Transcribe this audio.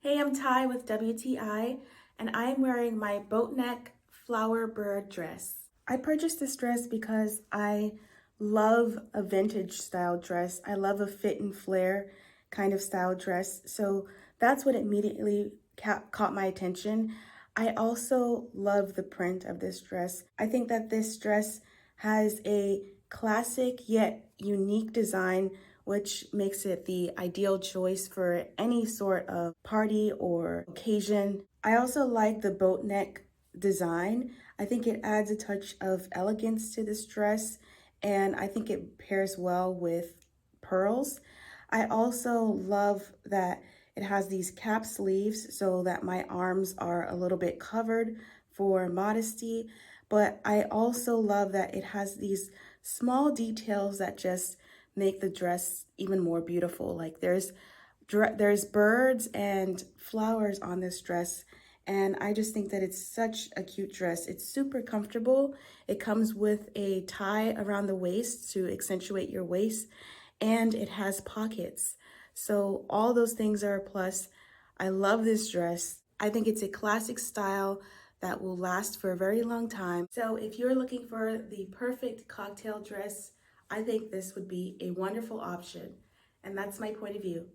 Hey, I'm Ty with WTI, and I'm wearing my Boatneck flower bird dress. I purchased this dress because I love a vintage style dress. I love a fit and flare kind of style dress. So that's what immediately caught my attention. I also love the print of this dress. I think that this dress has a classic yet unique design, which makes it the ideal choice for any sort of party or occasion. I also like the boat neck design. I think it adds a touch of elegance to this dress, and I think it pairs well with pearls. I also love that it has these cap sleeves so that my arms are a little bit covered for modesty, but I also love that it has these small details that just make the dress even more beautiful. Like there's birds and flowers on this dress, and I just think that it's such a cute dress. It's super comfortable. It comes with a tie around the waist to accentuate your waist, and it has pockets. So all those things are a plus. I love this dress. I think it's a classic style that will last for a very long time. So if you're looking for the perfect cocktail dress, I think this would be a wonderful option. And that's my point of view.